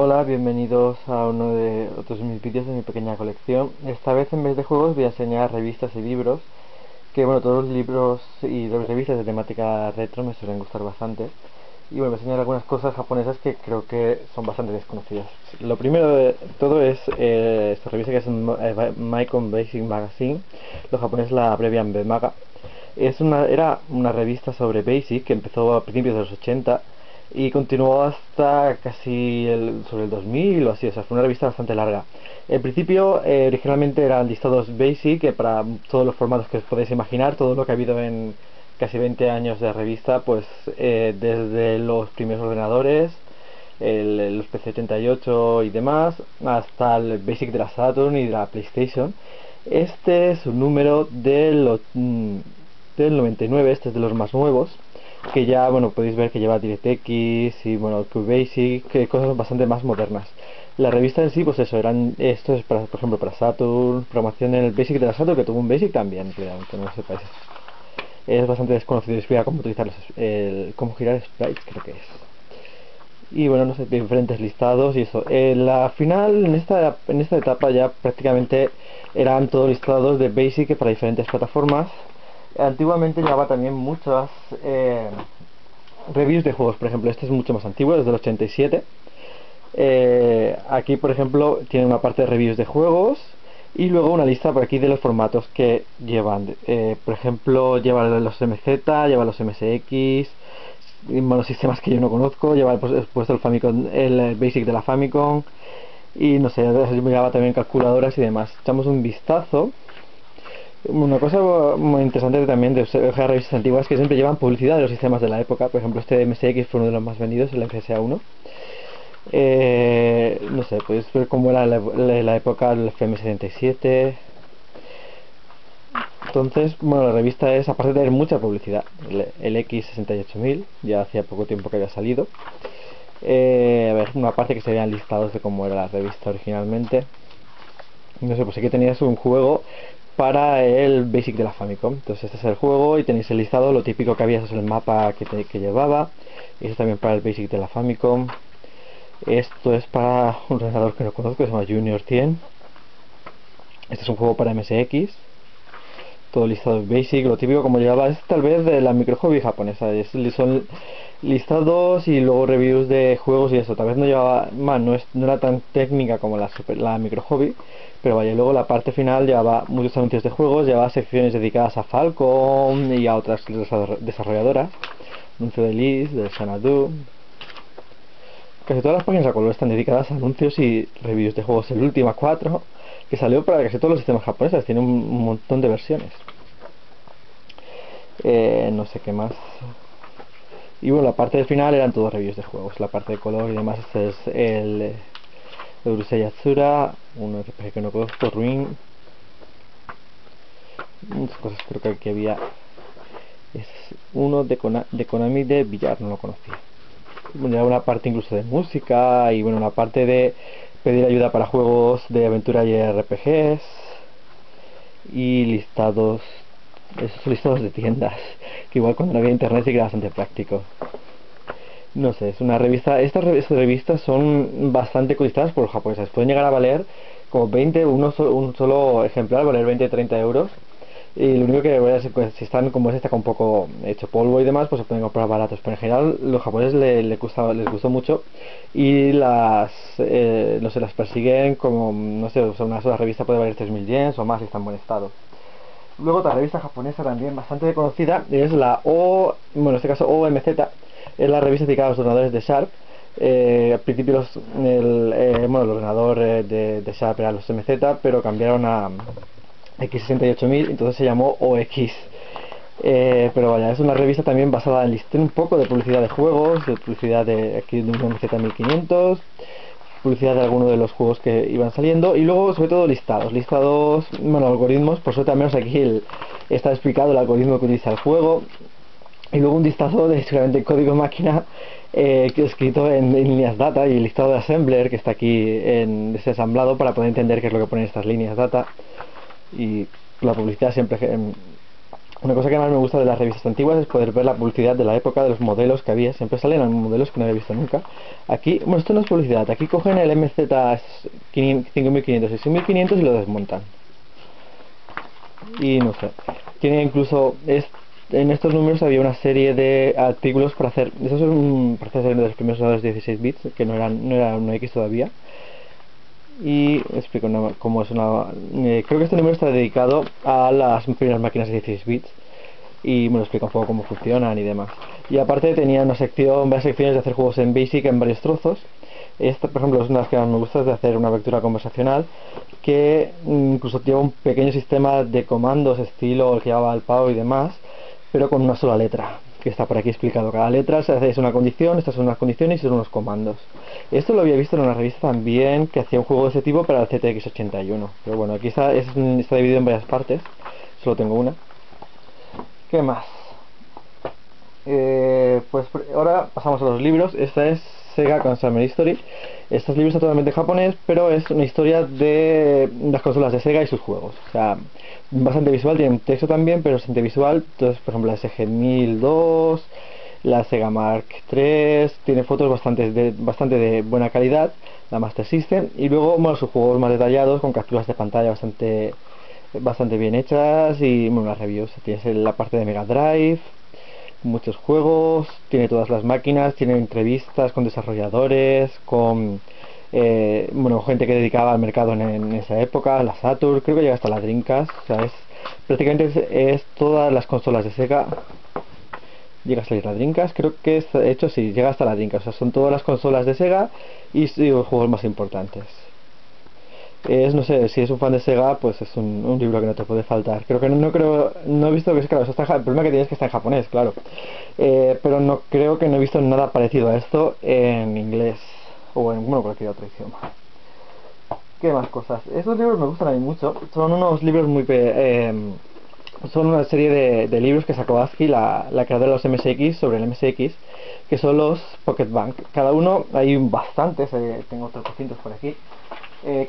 Hola, bienvenidos a uno de otros de mis vídeos de mi pequeña colección. Esta vez en vez de juegos voy a enseñar revistas y libros, que bueno, todos los libros y las revistas de temática retro me suelen gustar bastante. Y bueno, voy a enseñar algunas cosas japonesas que creo que son bastante desconocidas. Lo primero de todo es esta revista que es Maicon Basic Magazine. Los japoneses la abrevian BMaga. Era una revista sobre Basic que empezó a principios de los 80 y continuó hasta casi sobre el 2000 o así, o sea, fue una revista bastante larga. En principio, originalmente eran listados Basic, que para todos los formatos que os podéis imaginar, todo lo que ha habido en casi 20 años de revista, pues desde los primeros ordenadores, los PC-88 y demás, hasta el Basic de la Saturn y de la PlayStation. Este es un número del 99, este es de los más nuevos, que ya, bueno, podéis ver que lleva DirectX y, bueno, QBasic, que cosas bastante más modernas. La revista en sí, pues eso, esto es para, por ejemplo, para Saturn, programación en el Basic de la Saturn, que tuvo un Basic también, que no lo sepáis. Es bastante desconocido, explica cómo utilizar cómo girar sprites, creo que es. Y bueno, no sé, diferentes listados y eso. La final, en esta etapa ya prácticamente eran todos listados de Basic para diferentes plataformas. Antiguamente llevaba también muchas reviews de juegos. Por ejemplo, este es mucho más antiguo, desde el 87. Aquí, por ejemplo, tiene una parte de reviews de juegos y luego una lista por aquí de los formatos que llevan. Por ejemplo, lleva los MZ, lleva los MSX, los sistemas que yo no conozco, lleva puesto el Famicom, el Basic de la Famicom y no sé, lleva también calculadoras y demás. Echamos un vistazo. Una cosa muy interesante también de revistas antiguas es que siempre llevan publicidad de los sistemas de la época. Por ejemplo, este MSX fue uno de los más vendidos, el FSA1. No sé, podéis ver cómo era la época del FM77. Entonces, bueno, la revista es, aparte de tener mucha publicidad, el X68000, ya hacía poco tiempo que había salido. A ver, una parte que se veían listados de cómo era la revista originalmente. No sé, pues aquí tenías un juego para el Basic de la Famicom. Entonces este es el juego y tenéis el listado, lo típico que había es el mapa que llevaba. Eso también para el Basic de la Famicom. Esto es para un ordenador que no conozco, se llama Junior 100. Este es un juego para MSX. Todo listado Basic, lo típico como llevaba es tal vez de la micro hobby japonesa. Son listados y luego reviews de juegos y eso. Tal vez no llevaba, no era tan técnica como la micro hobby, pero vaya, luego la parte final llevaba muchos anuncios de juegos, llevaba secciones dedicadas a Falcom y a otras desarrolladoras. Anuncio de Liz, de Xanadu. Casi todas las páginas a color están dedicadas a anuncios y reviews de juegos. El Ultima 4, que salió para casi todos los sistemas japoneses, tiene un montón de versiones. No sé qué más. Y bueno, la parte del final eran todos reviews de juegos. La parte de color y demás, este es el Urusei Yatsura, uno que no conozco, Ruin. Muchas cosas creo que aquí había. Es uno de Konami de billar, no lo conocía. Bueno, una parte incluso de música y bueno, una parte de pedir ayuda para juegos de aventura y RPGs y listados, esos listados de tiendas, que igual cuando no había internet sí que era bastante práctico. No sé, es una revista, estas revistas son bastante cotizadas por los japoneses, pueden llegar a valer como 20, un solo ejemplar valer 20-30 euros. Y lo único que voy a decir, pues, si están como está un poco hecho polvo y demás, pues se pueden comprar baratos. Pero en general los japoneses les gustó mucho y no sé, las persiguen como, no sé, o sea, una sola revista puede valer 3000 yens o más si está en buen estado. Luego otra revista japonesa también bastante conocida es la bueno, en este caso OMZ, es la revista dedicada a los ordenadores de Sharp. Al principio el ordenador de Sharp era los MZ, pero cambiaron a X68000, entonces se llamó OX. Pero vaya, es una revista también basada en un poco de publicidad de juegos, de publicidad de aquí de un MZ1500, publicidad de algunos de los juegos que iban saliendo y luego sobre todo listados, bueno, algoritmos. Por suerte al menos aquí está explicado el algoritmo que utiliza el juego y luego un listado de seguramente código máquina que escrito en líneas data y el listado de assembler que está aquí desasamblado para poder entender qué es lo que ponen estas líneas data. Y la publicidad siempre Una cosa que más me gusta de las revistas antiguas es poder ver la publicidad de la época, de los modelos que había. Siempre salen modelos que no había visto nunca. Aquí, bueno, esto no es publicidad. Aquí cogen el MZ 5500 y 6500 y lo desmontan. Y no sé. Tiene incluso... en estos números había una serie de artículos para hacer... Esos son para hacer de los primeros ordenadores 16 bits, que no era 1X todavía. Y explico cómo es una... creo que este número está dedicado a las primeras máquinas de 16 bits y me lo explica un poco cómo funcionan y demás. Y aparte tenía una sección, varias secciones de hacer juegos en BASIC en varios trozos. Esta, por ejemplo, es una de las que más me gusta, es de hacer una lectura conversacional que incluso lleva un pequeño sistema de comandos estilo el que llevaba el PAO y demás, pero con una sola letra, que está por aquí explicado. Cada letra se hace, es una condición, estas son unas condiciones y son unos comandos. Esto lo había visto en una revista también que hacía un juego de ese tipo para el ZX81. Pero bueno, aquí está dividido en varias partes, solo tengo una. ¿Qué más? Pues ahora pasamos a los libros. Esta es Sega Consumer History. Estos libros son totalmente en japonés, pero es una historia de las consolas de Sega y sus juegos. O sea, bastante visual, tiene texto también, pero bastante visual. Entonces, por ejemplo, la SG-1002, la Sega Mark III, tiene fotos bastante de buena calidad, la Master System, y luego, bueno, sus juegos más detallados, con capturas de pantalla bastante bien hechas, y bueno, las reviews. Tienes la parte de Mega Drive, muchos juegos, tiene todas las máquinas, tiene entrevistas con desarrolladores, con bueno, gente que dedicaba al mercado en esa época, la Saturn, creo que llega hasta la Dreamcast. O sea, prácticamente es todas las consolas de Sega. Llega a salir la Dreamcast, creo que de hecho sí, llega hasta la Dreamcast. O sea, son todas las consolas de Sega y los juegos más importantes. No sé, si es un fan de Sega, pues es un libro que no te puede faltar. Creo que no he visto que, claro, eso el problema que tienes es que está en japonés, claro. Pero no creo que no he visto nada parecido a esto en inglés o en, bueno, cualquier otro idioma. ¿Qué más cosas? Estos libros me gustan a mí mucho. Son unos libros son una serie de libros que sacó ASCII, la creadora de los MSX, sobre el MSX, que son los Pocket Bank. Cada uno, hay bastantes, tengo 300 por aquí.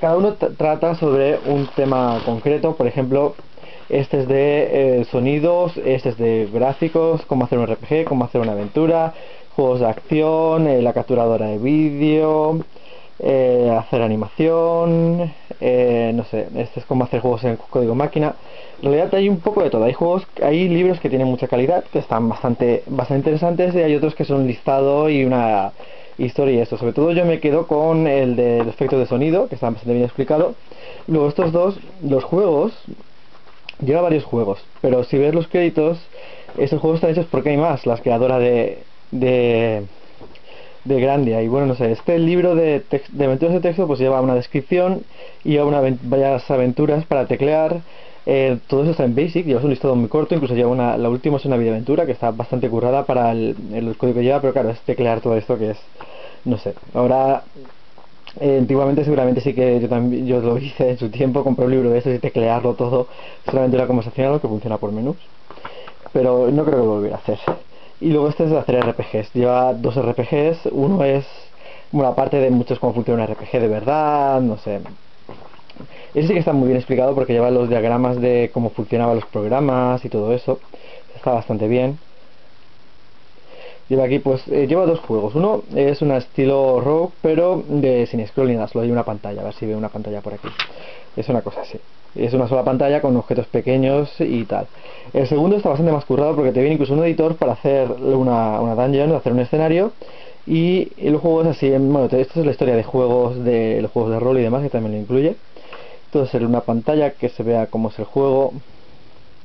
Cada uno trata sobre un tema concreto. Por ejemplo, este es de sonidos, este es de gráficos, cómo hacer un RPG, cómo hacer una aventura, juegos de acción, la capturadora de vídeo, hacer animación, no sé, este es cómo hacer juegos en código máquina. En realidad hay un poco de todo. Hay libros que tienen mucha calidad, que están bastante interesantes, y hay otros que son un listado y una historia y esto. Sobre todo yo me quedo con el de los efectos de sonido, que está bastante bien explicado. Luego estos dos, los juegos, lleva varios juegos, pero si ves los créditos, estos juegos están hechos porque hay más, la creadora de Grandia. Y bueno, no sé, este libro de aventuras de texto pues lleva una descripción y lleva varias aventuras para teclear. Todo eso está en BASIC, lleva un listado muy corto, incluso lleva la última es una videoaventura que está bastante currada para el código que lleva, pero claro, es teclear todo esto que es, no sé, ahora antiguamente seguramente sí que yo lo hice en su tiempo, compré un libro de estos y teclearlo todo, solamente la conversacional que funciona por menús, pero no creo que lo volviera a hacer. Y luego este es de hacer RPGs, lleva dos RPGs, uno es, bueno, aparte de muchos cómo funciona un RPG de verdad, no sé. Ese sí que está muy bien explicado porque lleva los diagramas de cómo funcionaban los programas y todo eso. Está bastante bien. Lleva aquí, pues, lleva dos juegos. Uno es un estilo Rogue, pero sin scroll ni nada, solo hay una pantalla. A ver si veo una pantalla por aquí. Es una cosa así. Es una sola pantalla con objetos pequeños y tal. El segundo está bastante más currado porque te viene incluso un editor para hacer una dungeon, hacer un escenario. Y el juego es así, bueno, esto es la historia de juegos, de los juegos de rol y demás, que también lo incluye. Entonces, una pantalla que se vea cómo es el juego.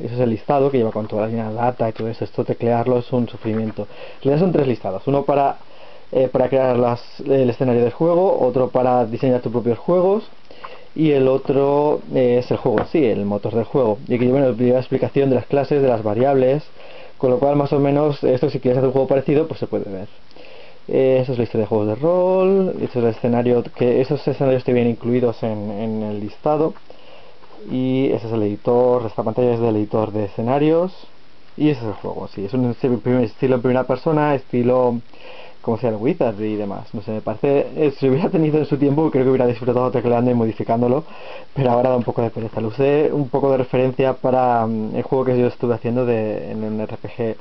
Eso es el listado que lleva con toda la línea de data y todo eso. Esto teclearlo es un sufrimiento. En realidad son tres listados. Uno para crear el escenario del juego, otro para diseñar tus propios juegos, y el otro es el juego en sí, el motor del juego. Y aquí bueno, lleva explicación de las clases, de las variables, con lo cual más o menos esto, si quieres hacer un juego parecido, pues se puede ver. Eso es la historia de juegos de rol. Esto es el escenario, que esos escenarios te vienen incluidos en el listado. Y ese es el editor, esta pantalla es del editor de escenarios. Y ese es el juego, sí, es un estilo en primera persona, estilo como sea el Wizard y demás. No sé, me parece, si hubiera tenido en su tiempo, creo que hubiera disfrutado tecleando y modificándolo, pero ahora da un poco de pereza. Lo usé un poco de referencia para el juego que yo estuve haciendo en un RPG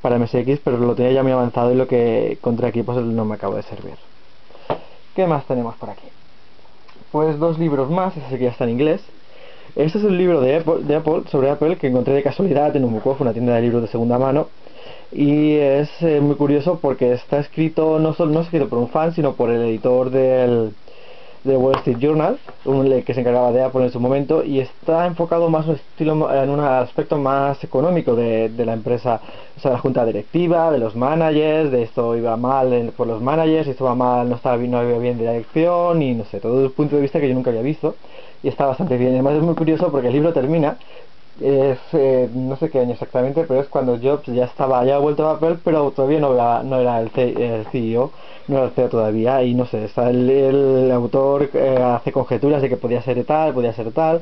para MSX, pero lo tenía ya muy avanzado y lo que encontré aquí pues no me acabo de servir. ¿Qué más tenemos por aquí? Pues dos libros más, ese que ya está en inglés. Este es un libro de Apple, sobre Apple, que encontré de casualidad en un Bukov, una tienda de libros de segunda mano. Y es muy curioso porque está escrito, no escrito por un fan, sino por el editor de Wall Street Journal, que se encargaba de Apple en su momento, y está enfocado más en un aspecto más económico de la empresa, o sea, la junta directiva, de los managers, de esto iba mal por los managers, esto va mal, no había bien dirección, y no sé, todo el punto de vista que yo nunca había visto, y está bastante bien. Además es muy curioso porque el libro termina, no sé qué año exactamente, pero es cuando Jobs ya ha vuelto a Apple, pero todavía no era el CEO, no era el CEO todavía, y no sé, está el autor hace conjeturas de que podía ser tal,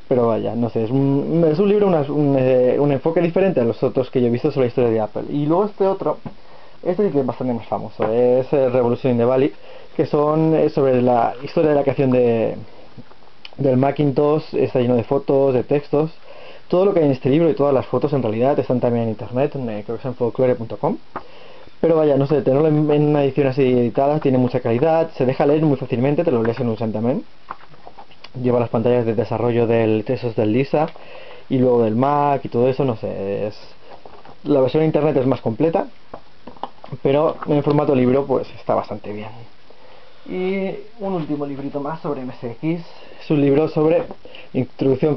pero vaya, no sé, es un libro, un enfoque diferente a los otros que yo he visto sobre la historia de Apple. Y luego este sí que es bastante más famoso, es Revolution in the Valley, que son sobre la historia de la creación del Macintosh. Está lleno de fotos, de textos. Todo lo que hay en este libro y todas las fotos en realidad están también en internet, creo que es en folklore.com. Pero vaya, no sé, tenerlo en una edición así editada tiene mucha calidad, se deja leer muy fácilmente, te lo lees en un santiamén. Lleva las pantallas de desarrollo del textos del Lisa y luego del Mac y todo eso, no sé, la versión de internet es más completa, pero en formato libro pues está bastante bien. Y un último librito más sobre MSX, es un libro sobre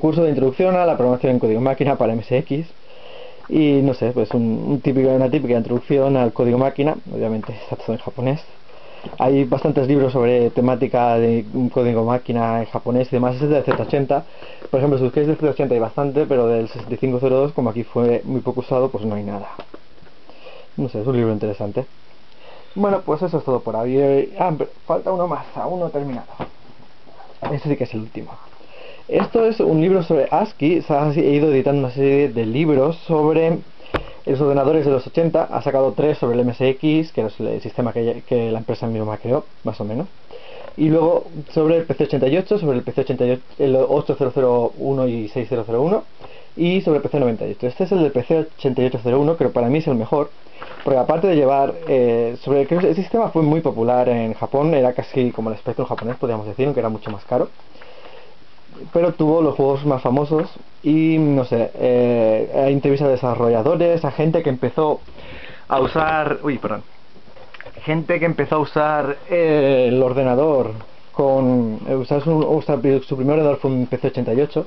curso de introducción a la programación en código máquina para MSX. Y no sé, pues una típica introducción al código máquina, obviamente está todo en japonés. Hay bastantes libros sobre temática de un código máquina en japonés y demás. Este es del Z80. Por ejemplo, si busquáis del Z80 hay bastante, pero del 6502, como aquí fue muy poco usado, pues no hay nada. No sé, es un libro interesante. Bueno, pues eso es todo por hoy. Pero falta uno más, aún no he terminado. Este sí que es el último. Esto es un libro sobre ASCII. He ido editando una serie de libros sobre los ordenadores de los 80. Ha sacado 3 sobre el MSX, que es el sistema que la empresa misma creó, más o menos. Y luego sobre el PC88, sobre el PC88, el 8001 y 6001. Y sobre el PC98. Este es el del PC8801, que para mí es el mejor. Porque aparte de llevar, el sistema fue muy popular en Japón, era casi como el Spectrum japonés, podríamos decir, aunque era mucho más caro. Pero tuvo los juegos más famosos y no sé, hay entrevistas a desarrolladores, a gente que empezó a usar, el ordenador usar su primer ordenador fue un PC88.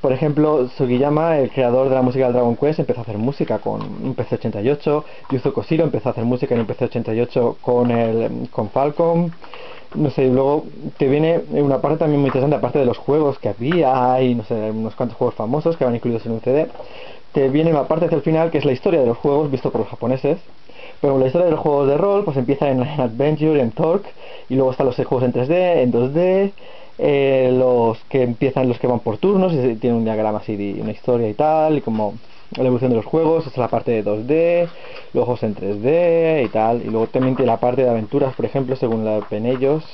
Por ejemplo, Sugiyama, el creador de la música del Dragon Quest, empezó a hacer música con un PC88. Yuzo Koshiro empezó a hacer música en un PC88 con Falcom. No sé, y luego te viene una parte también muy interesante, aparte de los juegos que había, y no sé, unos cuantos juegos famosos que van incluidos en un CD. Te viene una parte hacia el final que es la historia de los juegos visto por los japoneses. Pero la historia de los juegos de rol pues empieza en Adventure, en Torque, y luego están los juegos en 3D, en 2D, los que van por turnos, y tiene un diagrama así de una historia y tal, y como la evolución de los juegos. Esta es la parte de 2D, los juegos en 3D y tal, y luego también tiene la parte de aventuras, por ejemplo, según la ven ellos,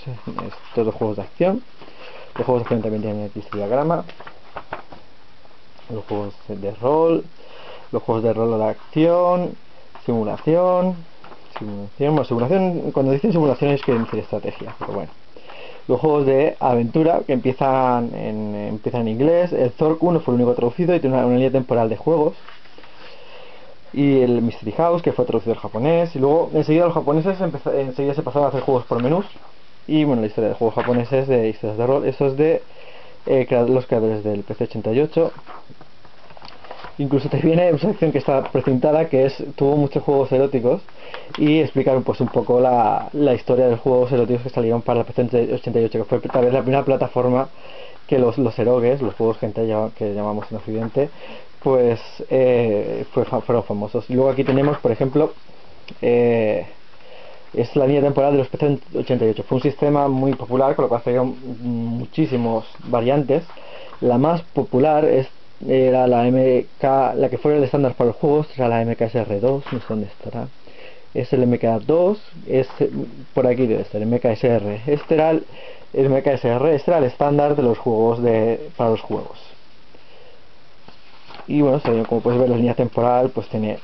estos los juegos de acción. Los juegos de acción también tienen este diagrama, los juegos de rol, de acción, simulación, cuando dicen simulación es que decir estrategia, pero bueno. Los juegos de aventura que empiezan en inglés. El Zork 1 fue el único traducido y tiene una línea temporal de juegos. Y el Mystery House, que fue traducido al japonés. Y luego enseguida los japoneses enseguida se pasaron a hacer juegos por menús. Y bueno, la historia de juegos japoneses, de historias de rol, eso es de los creadores del PC88. Incluso te viene una sección que está precintada, que tuvo muchos juegos eróticos, y explicar pues un poco la historia de los juegos eróticos que salieron para la PC88, que fue tal vez la primera plataforma que los erogues, los juegos gente que llamamos en Occidente, pues fueron famosos. Y luego aquí tenemos, por ejemplo, es la línea temporal de los PC88. Fue un sistema muy popular, con lo cual salieron muchísimas variantes. La más popular era la MK, la que fue el estándar para los juegos, era la MKSR2, no sé dónde estará. es el MK2, es por aquí debe ser el MKSR. Este era el MKSR, este era el estándar de los juegos para los juegos. Y bueno, como puedes ver, la línea temporal pues tiene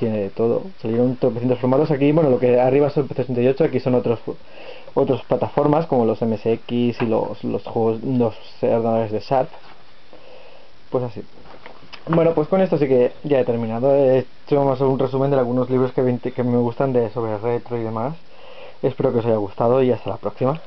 de todo. Salieron tropecientos formatos aquí. Bueno, lo que arriba son PC68, aquí son otras plataformas como los MSX y los ordenadores de Sharp. Pues así. Bueno, pues con esto sí que ya he terminado. He hecho más un resumen de algunos libros que me gustan sobre retro y demás. Espero que os haya gustado y hasta la próxima.